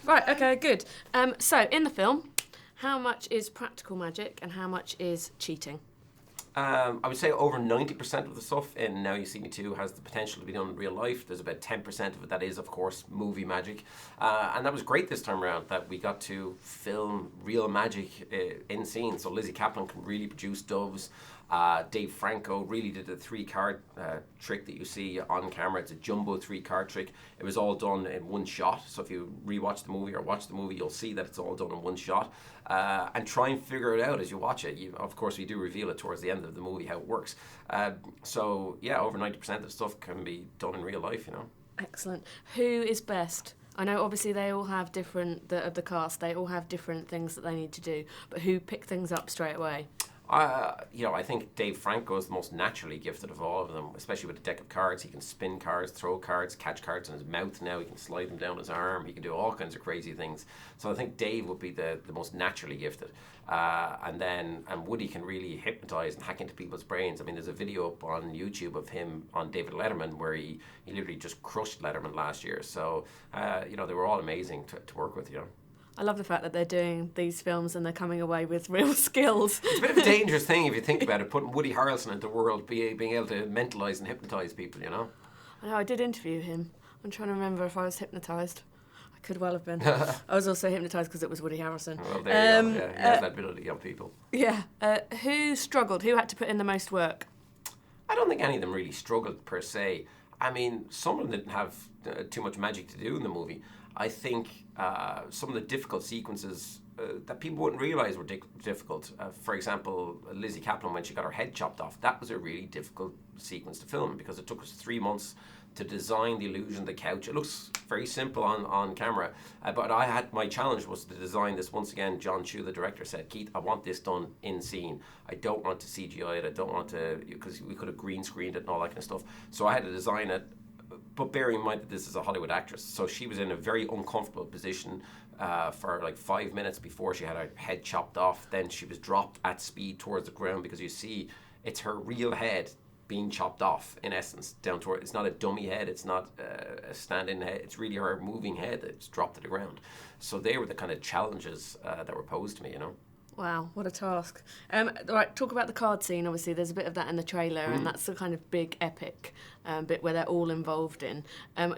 Right, okay, good. So, in the film, how much is practical magic and how much is cheating? I would say over 90% of the stuff in Now You See Me Too has the potential to be done in real life. There's about 10% of it that is, of course, movie magic. And that was great this time around that we got to film real magic in scene. So Lizzie Kaplan can really produce doves. Dave Franco really did the 3-card trick that you see on camera. It's a jumbo 3-card trick. It was all done in one shot. So if you rewatch the movie or watch the movie, you'll see that it's all done in one shot. And try and figure it out as you watch it. Of course, we do reveal it towards the end of the movie how it works. So yeah, over 90% of stuff can be done in real life, you know. Excellent. Who is best? I know obviously they all have different, of the cast, they all have different things that they need to do, but who pick things up straight away? I think Dave Franco is the most naturally gifted of all of them, especially with the deck of cards. He can spin cards, throw cards, catch cards in his mouth now. He can slide them down his arm. He can do all kinds of crazy things. So I think Dave would be the most naturally gifted. And Woody can really hypnotize and hack into people's brains. I mean, there's a video up on YouTube of him on David Letterman where he literally just crushed Letterman last year. So, they were all amazing to work with, you know. I love the fact that they're doing these films and they're coming away with real skills. It's a bit of a dangerous thing if you think about it, putting Woody Harrelson into the world, being able to mentalise and hypnotise people, you know? I know, I did interview him. I'm trying to remember if I was hypnotised. I could well have been. I was also hypnotised because it was Woody Harrelson. Well, there you go. Yeah, he has that ability on people. Yeah. Who struggled? Who had to put in the most work? I don't think any of them really struggled per se. I mean, some of them didn't have too much magic to do in the movie. I think some of the difficult sequences that people wouldn't realise were difficult. For example, Lizzie Kaplan, when she got her head chopped off, that was a really difficult sequence to film because it took us 3 months to design the illusion of the couch. It looks very simple on camera, but my challenge was to design this. Once again, John Chu, the director, said, Keith, I want this done in scene. I don't want to CGI it. I don't want to, because we could have green screened it and all that kind of stuff. So I had to design it. But bearing in mind that this is a Hollywood actress, so she was in a very uncomfortable position for like 5 minutes before she had her head chopped off. Then she was dropped at speed towards the ground because you see it's her real head being chopped off, in essence, down to her. It's not a dummy head, it's not a stand-in head, it's really her moving head that's dropped to the ground. So they were the kind of challenges that were posed to me, you know. Wow, what a task. Right, talk about the card scene. Obviously, there's a bit of that in the trailer, and that's the kind of big epic bit where they're all involved in.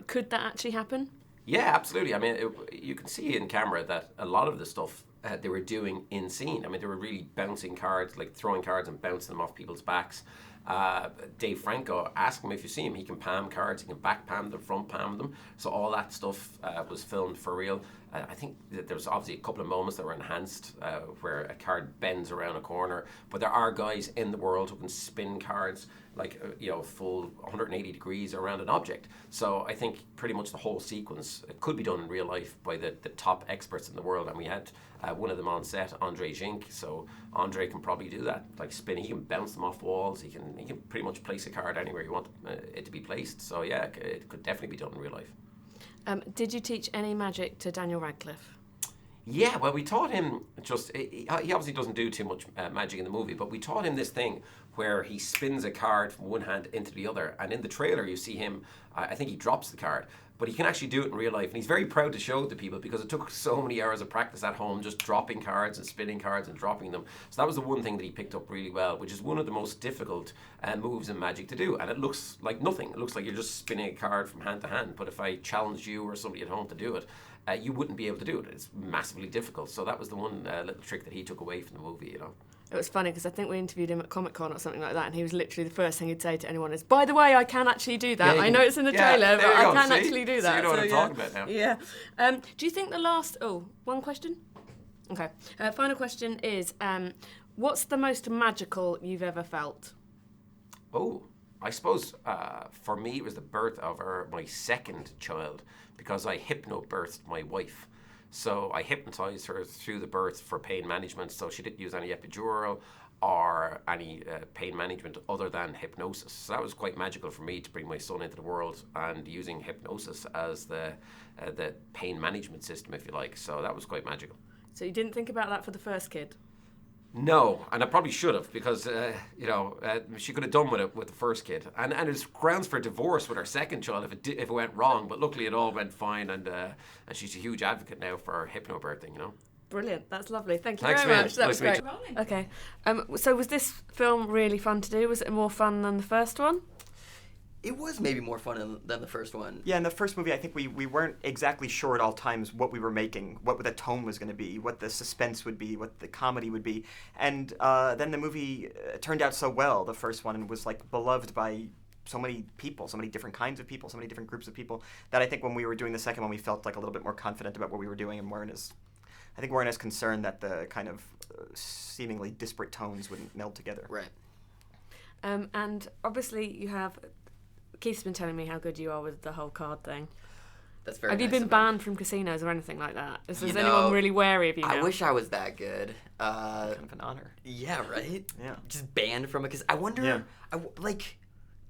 Could that actually happen? Yeah, absolutely. I mean, you can see in camera that a lot of the stuff they were doing in scene. I mean, they were really bouncing cards, like throwing cards and bouncing them off people's backs. Dave Franco, ask him if you see him. He can palm cards, he can back palm them, front palm them. So all that stuff was filmed for real. I think that there was obviously a couple of moments that were enhanced where a card bends around a corner. But there are guys in the world who can spin cards like full 180 degrees around an object. So I think pretty much the whole sequence could be done in real life by the top experts in the world. And we had one of them on set, Andre Jink. So Andre can probably do that, like spin. He can bounce them off walls. He can pretty much place a card anywhere you want it to be placed. So yeah, it could definitely be done in real life. Did you teach any magic to Daniel Radcliffe? Yeah, well, we taught him he obviously doesn't do too much magic in the movie, but we taught him this thing where he spins a card from one hand into the other. And in the trailer, you see him, I think he drops the card, but he can actually do it in real life. And he's very proud to show it to people because it took so many hours of practice at home, just dropping cards and spinning cards and dropping them. So that was the one thing that he picked up really well, which is one of the most difficult moves in magic to do. And it looks like nothing. It looks like you're just spinning a card from hand to hand. But if I challenged you or somebody at home to do it, you wouldn't be able to do it. It's massively difficult. So that was the one little trick that he took away from the movie, you know. It was funny because I think we interviewed him at Comic-Con or something like that, and he was literally the first thing he'd say to anyone is, by the way, I can actually do that. I know it's in the trailer, but I can actually do that. So you know what I'm talking about now. Yeah. Do you think the last... Oh, one question? Okay. Final question is, what's the most magical you've ever felt? Oh, I suppose for me it was the birth of my second child because I hypnobirthed my wife. So I hypnotized her through the birth for pain management, so she didn't use any epidural or any pain management other than hypnosis. So that was quite magical for me to bring my son into the world and using hypnosis as the pain management system, if you like. So that was quite magical. So you didn't think about that for the first kid? No, and I probably should have because she could have done with it with the first kid, and it's grounds for divorce with our second child if it went wrong. But luckily, it all went fine, and she's a huge advocate now for hypnobirthing. You know. Brilliant. That's lovely. Thank you Thanks, very man. much. That was Nice great. to meet Okay. So was this film really fun to do? Was it more fun than the first one? It was maybe more fun than the first one. Yeah, in the first movie, I think we weren't exactly sure at all times what we were making, what the tone was going to be, what the suspense would be, what the comedy would be. And then the movie turned out so well, the first one, and was like beloved by so many people, so many different kinds of people, so many different groups of people, that I think when we were doing the second one, we felt like a little bit more confident about what we were doing and weren't as concerned that the kind of seemingly disparate tones wouldn't meld together. Right. And obviously you have... Keith's been telling me how good you are with the whole card thing. That's very Have you nice been of him. banned from casinos or anything like that? Is You anyone know, really wary of you now? I wish I was that good. Kind of an honor. Yeah, right? Yeah. Just banned from a casino. I wonder, Yeah.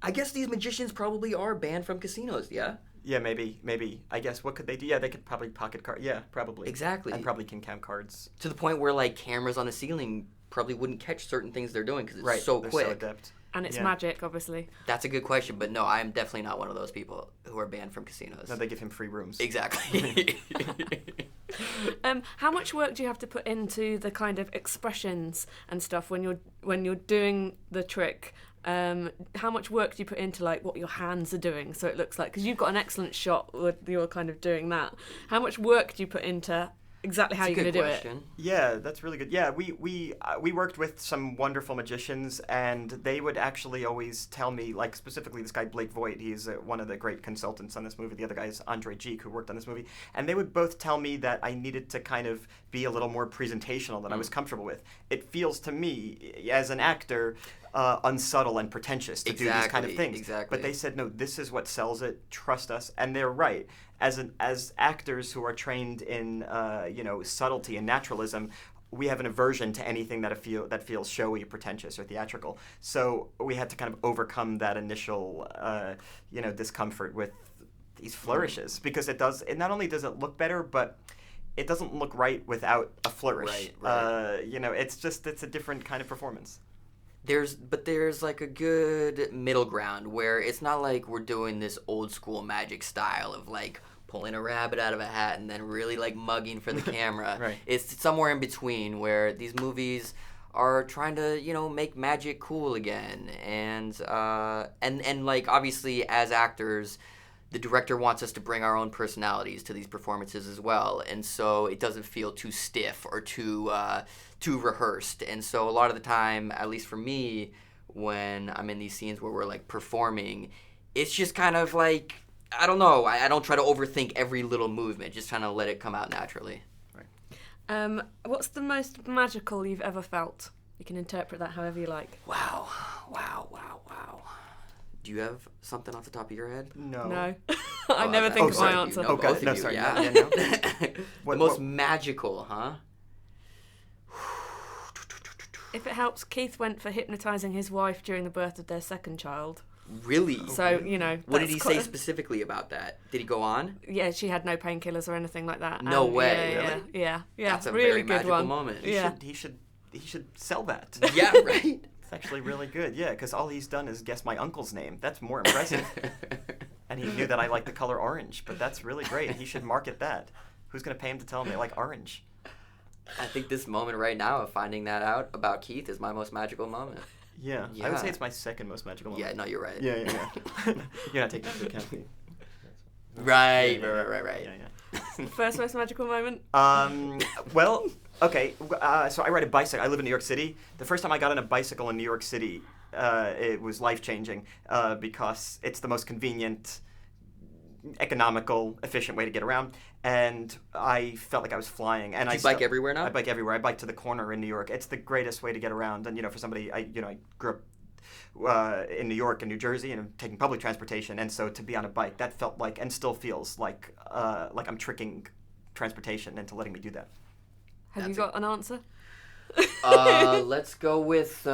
I guess these magicians probably are banned from casinos, yeah? Yeah, maybe. I guess, what could they do? Yeah, they could probably pocket card. Yeah, probably. Exactly. And probably can count cards. To the point where, like, cameras on the ceiling probably wouldn't catch certain things they're doing because it's Right, so they're quick. so adept. And it's Yeah. magic, obviously. That's a good question, but no, I am definitely not one of those people who are banned from casinos. No, they give him free rooms. Exactly. How much work do you have to put into the kind of expressions and stuff when you're doing the trick? How much work do you put into like what your hands are doing so it looks like? Because you've got an excellent shot where you're kind of doing that. How much work do you put into exactly how you're going to do it? Yeah, that's really good. Yeah, we worked with some wonderful magicians, and they would actually always tell me, like specifically this guy Blake Voigt, he's one of the great consultants on this movie. The other guy is Andre Geek, who worked on this movie, and they would both tell me that I needed to kind of be a little more presentational than I was comfortable with. It feels to me, as an actor, unsubtle and pretentious to do these kind of things. Exactly. But they said, no, this is what sells it. Trust us, and they're right. As actors who are trained in subtlety and naturalism, we have an aversion to anything that feels showy, pretentious, or theatrical. So we had to kind of overcome that initial discomfort with these flourishes, because it not only does it look better, but it doesn't look right without a flourish. Right. It's a different kind of performance. There's like a good middle ground where it's not like we're doing this old school magic style of like pulling a rabbit out of a hat and then really like mugging for the camera. Right. It's somewhere in between where these movies are trying to, make magic cool again. And like obviously as actors, the director wants us to bring our own personalities to these performances as well. And so it doesn't feel too stiff or too rehearsed. And so a lot of the time, at least for me, when I'm in these scenes where we're like performing, it's just kind of like, I don't know, I don't try to overthink every little movement, just trying to let it come out naturally. Right. What's the most magical you've ever felt? You can interpret that however you like. Wow. Do you have something off the top of your head? No. I never think of my answer. You know both no, of you, sorry. yeah. No. The most magical, huh? If it helps, Keith went for hypnotising his wife during the birth of their second child. Really? So, What did he say quite specifically about that? Did he go on? Yeah, she had no painkillers or anything like that. No way. Yeah, Really? Yeah. That's a really very good magical one. moment. He should sell that. Yeah, right? It's actually really good, yeah, because all he's done is guess my uncle's name. That's more impressive. And he knew that I like the color orange, but that's really great. He should market that. Who's going to pay him to tell him they like orange? I think this moment right now of finding that out about Keith is my most magical moment. Yeah. I would say it's my second most magical moment. Yeah, no, you're right. Yeah. You're not taking into account. Right. Yeah. First most magical moment? Well, okay. So I ride a bicycle. I live in New York City. The first time I got on a bicycle in New York City, it was life-changing because it's the most convenient, economical, efficient way to get around. And I felt like I was flying. And Do you bike everywhere now? I bike everywhere. I bike to the corner in New York. It's the greatest way to get around. And, for somebody, I grew up in New York and New Jersey and I'm taking public transportation. And so to be on a bike, that felt like, and still feels like I'm tricking transportation into letting me do that. Have you got an answer? Let's go with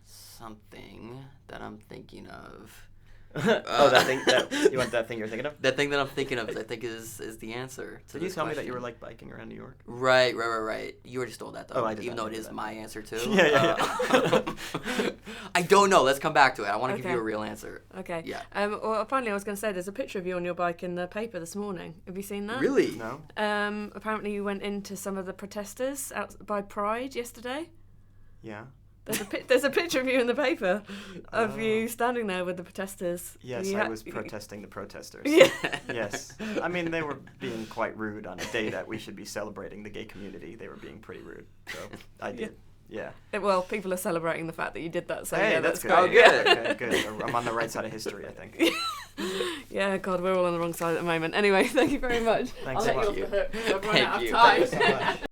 something that I'm thinking of. That thing. You want that thing you're thinking of? That thing that I'm thinking of, I think, is the answer to Did you this tell me that question. you were like biking around New York? Right. You already stole that, though. Oh, I did Even that, though I it did is that. my answer, too. Yeah. I don't know. Let's come back to it. I want to give Okay. you a real answer. Okay. Yeah. Well, finally, I was going to say there's a picture of you on your bike in the paper this morning. Have you seen that? Really? No. Apparently, you went into some of the protesters out by Pride yesterday. Yeah. There's a picture of you in the paper of you standing there with the protesters. Yes, You I ha- was protesting the protesters. Yeah. Yes. I mean, they were being quite rude on a day that we should be celebrating the gay community. They were being pretty rude. So I did. Yeah. Well, people are celebrating the fact that you did that. So Hey, yeah, that's good. Oh, good. Okay, good. I'm on the right side of history, I think. Yeah, God, we're all on the wrong side at the moment. Anyway, thank you very much. Thanks I'll so let much. you off the hook. I've run Thank out of you. time. Thank you so much.